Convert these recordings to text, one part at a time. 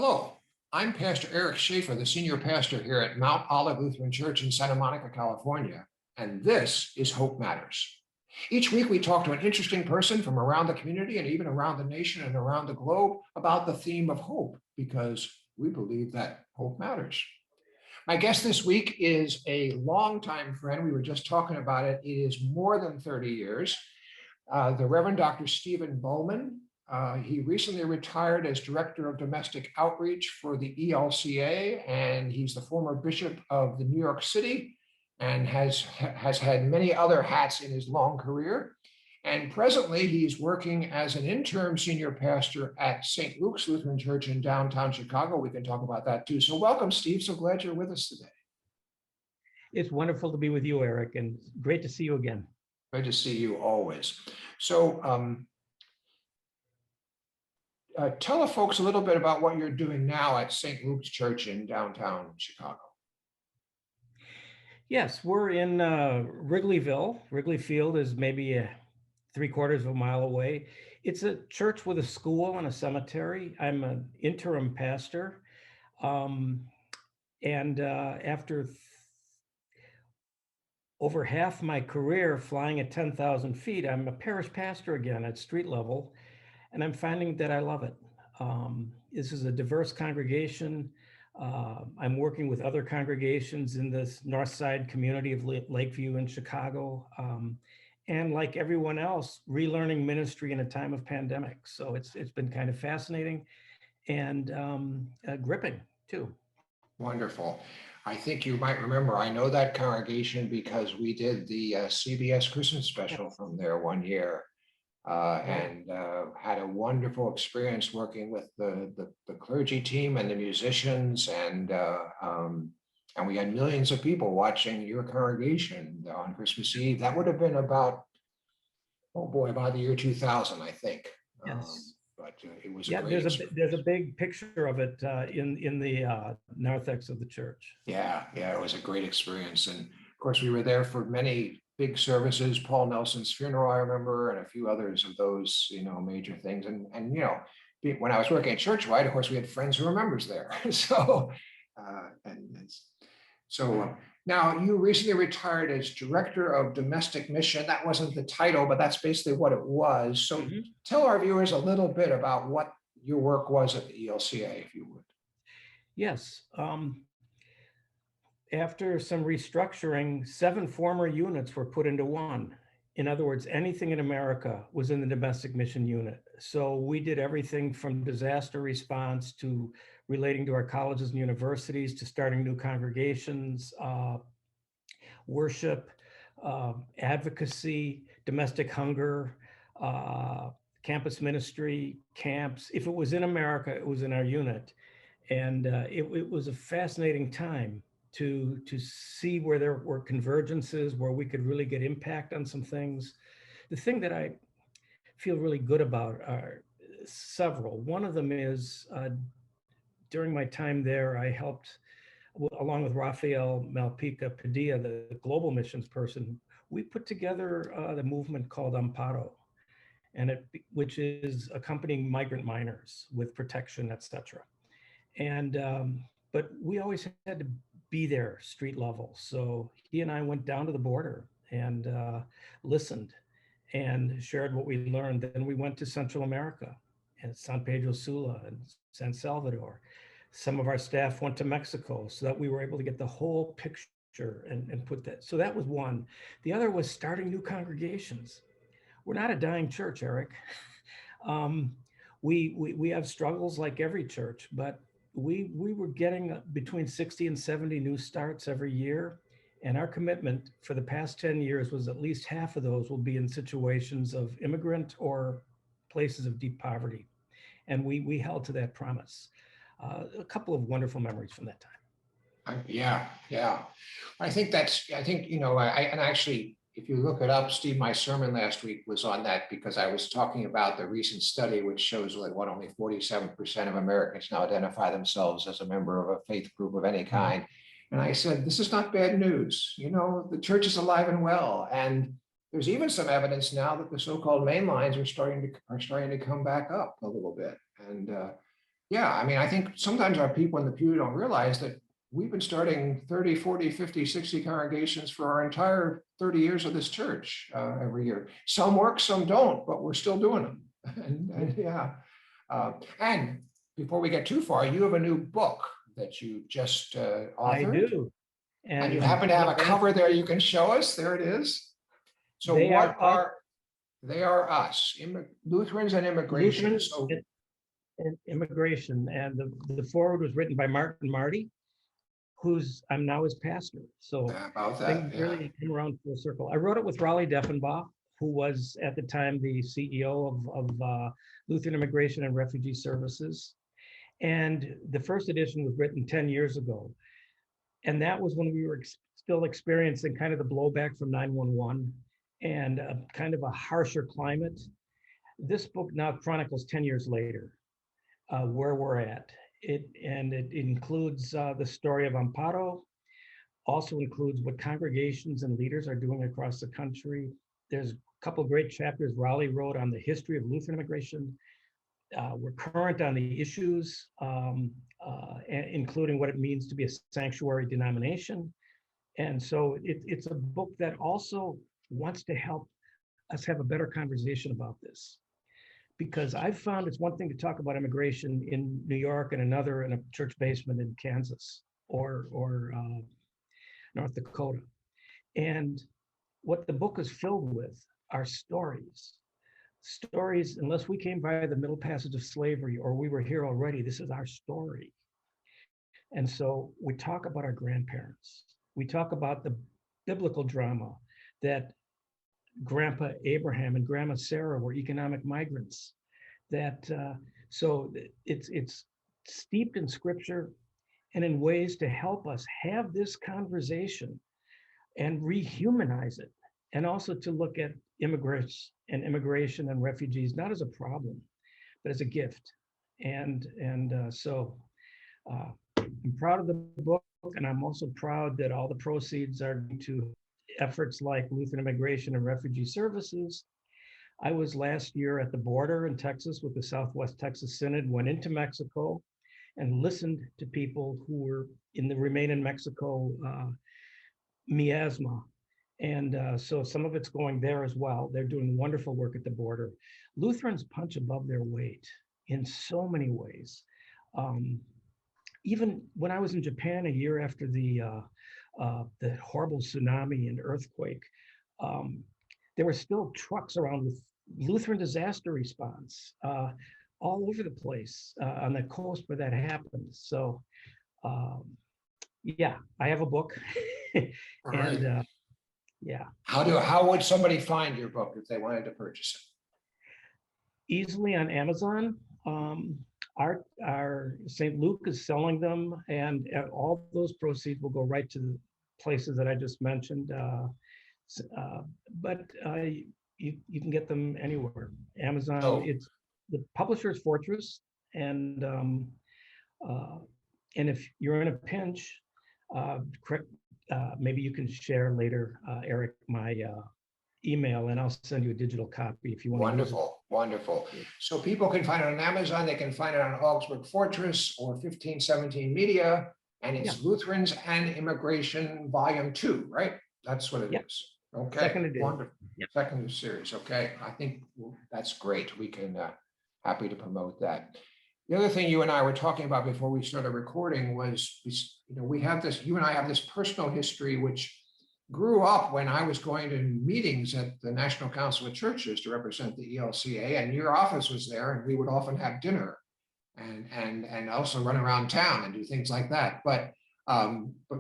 Hello, I'm Pastor Eric Shafer, the senior pastor here at Mount Olive Lutheran Church in Santa Monica, California, and this is Hope Matters. Each week we talk to an interesting person from around the community and even around the nation and around the globe about the theme of hope, because we believe that hope matters. My guest this week is a longtime friend. We were just talking about it. It is more than 30 years. The Reverend Dr. Stephen Bouman. He recently retired as Director of Domestic Outreach for the ELCA, and he's the former Bishop of the New York City and has had many other hats in his long career. And presently, he's working as an interim senior pastor at St. Luke's Lutheran Church in downtown Chicago. We can talk about that too. So welcome, Steve. So glad you're with us today. It's wonderful to be with you, Eric, and great to see you again. Great to see you always. So tell the folks a little bit about what you're doing now at St. Luke's Church in downtown Chicago. Yes, we're in Wrigleyville. Wrigley Field is maybe 3/4 of a mile away. It's a church with a school and a cemetery. I'm an interim pastor. After over half my career flying at 10,000 feet, I'm a parish pastor again at street level, and I'm finding that I love it. This is a diverse congregation. I'm working with other congregations in this North Side community of Lakeview in Chicago. And like everyone else, relearning ministry in a time of pandemic. So it's been kind of fascinating and gripping too. Wonderful. I think you might remember, I know that congregation because we did the CBS Christmas special from there one year and had a wonderful experience working with the clergy team and the musicians, and we had millions of people watching your congregation on Christmas Eve. That would have been about, about the year 2000, I think. Yes. But it was there's a big picture of it in the narthex of the church. Yeah, it was a great experience, and of course we were there for many big services. Paul Nelson's funeral, I remember, and a few others of those, major things. And when I was working at Churchwide, of course, we had friends who were members there. So now you recently retired as Director of Domestic Mission. That wasn't the title, but that's basically what it was. So tell our viewers a little bit about what your work was at the ELCA, if you would. Yes. After some restructuring, 7 former units were put into one. In other words, anything in America was in the domestic mission unit. So we did everything from disaster response to relating to our colleges and universities, to starting new congregations, worship, advocacy, domestic hunger, campus ministry, camps. If it was in America, it was in our unit. And it was a fascinating time to see where there were convergences, where we could really get impact on some things. The thing that I feel really good about are several. One of them is during my time there, I helped, along with Rafael Malpica Padilla, the global missions person, we put together the movement called Amparo, which is accompanying migrant minors with protection, etc. And but we always had to be there street level. So he and I went down to the border and listened and shared what we learned. Then we went to Central America and San Pedro Sula and San Salvador. Some of our staff went to Mexico so that we were able to get the whole picture and put that. So that was one. The other was starting new congregations. We're not a dying church, Eric. We have struggles like every church, but we were getting between 60 and 70 new starts every year. And our commitment for the past 10 years was at least half of those will be in situations of immigrant or places of deep poverty. And we held to that promise. A couple of wonderful memories from that time. Yeah. I think, and actually, if you look it up, Steve, my sermon last week was on that because I was talking about the recent study, which shows only 47% of Americans now identify themselves as a member of a faith group of any kind. And I said, this is not bad news. The church is alive and well. And there's even some evidence now that the so-called mainlines are starting to come back up a little bit. And Yeah, I mean, I think sometimes our people in the pew don't realize that we've been starting 30, 40, 50, 60 congregations for our entire 30 years of this church every year. Some work, some don't, but we're still doing them. And yeah. And before we get too far, you have a new book that you just I authored. do. And you happen to have a cover there you can show us. There it is. So they what are us, they are us, Lutherans and immigration. Lutherans So and immigration. And the foreword was written by Martin Marty, I'm now his pastor. So about that, things yeah. really came around full circle. I wrote it with Raleigh Deffenbaugh, who was at the time the CEO of Lutheran Immigration and Refugee Services. And the first edition was written 10 years ago. And that was when we were still experiencing kind of the blowback from 9/11 and kind of a harsher climate. This book now chronicles 10 years later where we're at. It includes the story of Amparo, also includes what congregations and leaders are doing across the country. There's a couple of great chapters Raleigh wrote on the history of Lutheran immigration. We're current on the issues, including what it means to be a sanctuary denomination. And so it's a book that also wants to help us have a better conversation about this. Because I've found it's one thing to talk about immigration in New York and another in a church basement in Kansas or North Dakota. And what the book is filled with are stories. Stories, unless we came by the middle passage of slavery or we were here already, this is our story. And so we talk about our grandparents. We talk about the biblical drama that Grandpa Abraham and Grandma Sarah were economic migrants. So it's steeped in scripture and in ways to help us have this conversation and rehumanize it, and also to look at immigrants and immigration and refugees not as a problem, but as a gift. So I'm proud of the book, and I'm also proud that all the proceeds are to efforts like Lutheran Immigration and Refugee Services. I was last year at the border in Texas with the Southwest Texas Synod, went into Mexico and listened to people who were remain in Mexico miasma. And so some of it's going there as well. They're doing wonderful work at the border. Lutherans punch above their weight in so many ways. Even when I was in Japan a year after the horrible tsunami and earthquake, there were still trucks around with Lutheran disaster response all over the place on the coast where that happened. So yeah, I have a book. And right. yeah. How would somebody find your book if they wanted to purchase it? Easily on Amazon. Our St. Luke is selling them, and all those proceeds will go right to the places that I just mentioned. But you can get them anywhere. Amazon, it's the publisher's Fortress, and if you're in a pinch, maybe you can share later, Eric, my email, and I'll send you a digital copy if you want. Wonderful, wonderful. So people can find it on Amazon. They can find it on Augsburg Fortress or 1517 Media, and it's Lutherans and Immigration Volume 2, right? That's what it is. Okay. Second edition. Wonderful. Second series. Okay. I think that's great. We can happy to promote that. The other thing you and I were talking about before we started recording was, we have this, you and I have this personal history, which grew up when I was going to meetings at the National Council of Churches to represent the ELCA, and your office was there, and we would often have dinner and also run around town and do things like that. But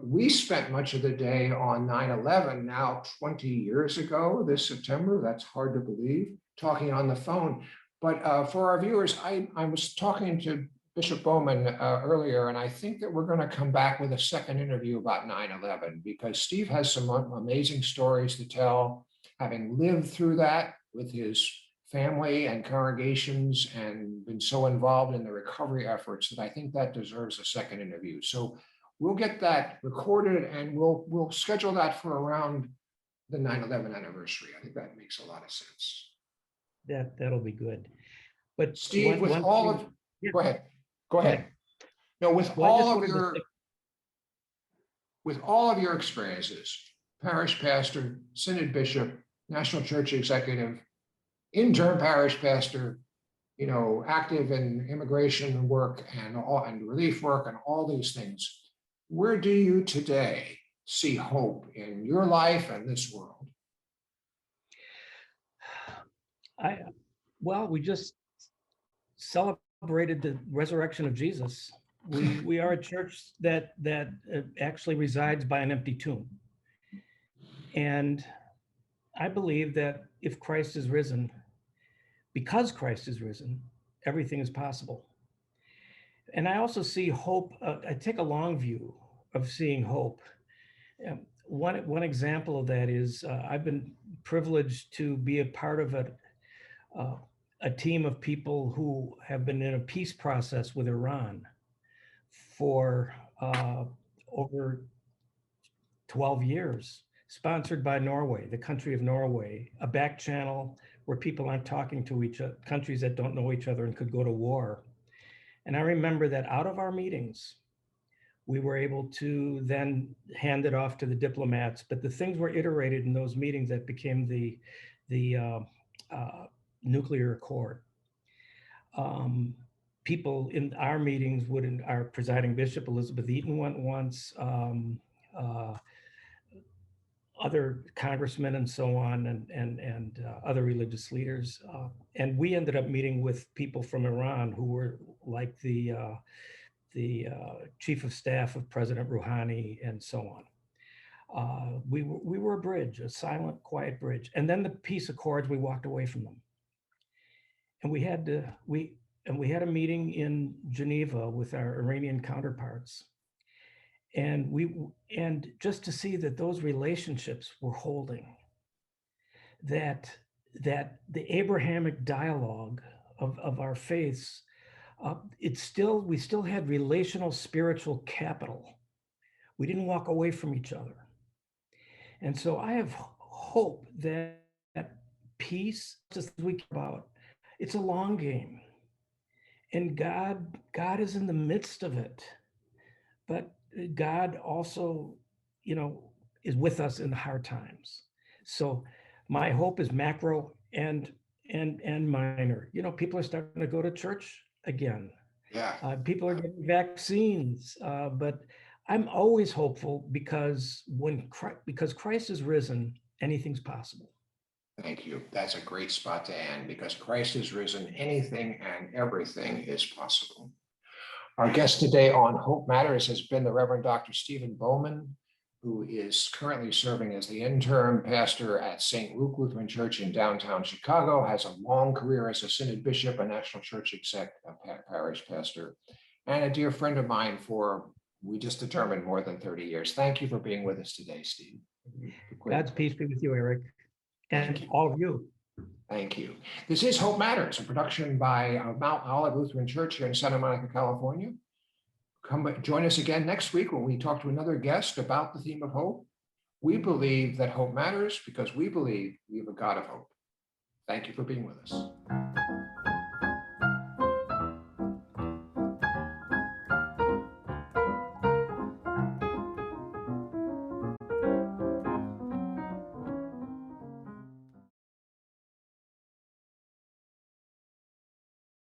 we spent much of the day on 9/11, now 20 years ago this September. That's hard to believe, talking on the phone. But for our viewers, I was talking to Bishop Bouman earlier, and I think that we're going to come back with a second interview about 9/11, because Steve has some amazing stories to tell, having lived through that with his family and congregations and been so involved in the recovery efforts that I think that deserves a second interview. So we'll get that recorded, and we'll schedule that for around the 9/11 anniversary. I think that makes a lot of sense. That'll be good. But Steve, with all of, go ahead. Go ahead. No, with Well, I just all of wanted to your, with all of your experiences, parish pastor, synod bishop, national church executive, intern parish pastor, active in immigration work and relief work and all these things. Where do you today see hope in your life and this world? Well, we just celebrated the resurrection of Jesus. We are a church that actually resides by an empty tomb. And I believe that if Christ is risen, because Christ is risen, everything is possible. And I also see hope. I take a long view of seeing hope. One example of that is I've been privileged to be a part of a team of people who have been in a peace process with Iran for over 12 years, sponsored by Norway, the country of Norway, a back channel where people aren't talking to each other, countries that don't know each other and could go to war. And I remember that out of our meetings, we were able to then hand it off to the diplomats, but the things were iterated in those meetings that became the nuclear accord. People in our meetings our presiding bishop, Elizabeth Eaton, went once, other congressmen and so on, and other religious leaders. And we ended up meeting with people from Iran who were like the chief of staff of President Rouhani and so on. We were a bridge, a silent, quiet bridge. And then the peace accords, we walked away from them. And we had a meeting in Geneva with our Iranian counterparts. And just to see that those relationships were holding, that the Abrahamic dialogue of our faiths, we still had relational spiritual capital. We didn't walk away from each other. And so I have hope that peace, just as we care about, it's a long game. And God is in the midst of it. But God also, is with us in the hard times. So my hope is macro and minor. People are starting to go to church again. Yeah. People are getting vaccines, but I'm always hopeful because Christ is risen, anything's possible. Thank you. That's a great spot to end. Because Christ is risen, anything and everything is possible. Our guest today on Hope Matters has been the Reverend Dr. Stephen Bouman, who is currently serving as the interim pastor at St. Luke Lutheran Church in downtown Chicago, has a long career as a synod bishop, a national church exec, a parish pastor, and a dear friend of mine for, we just determined, more than 30 years. Thank you for being with us today, Steve. God's peace be with you, Eric, and all of you. Thank you. This is Hope Matters, a production by Mount Olive Lutheran Church here in Santa Monica, California. Come join us again next week when we talk to another guest about the theme of hope. We believe that hope matters because we believe we have a God of hope. Thank you for being with us.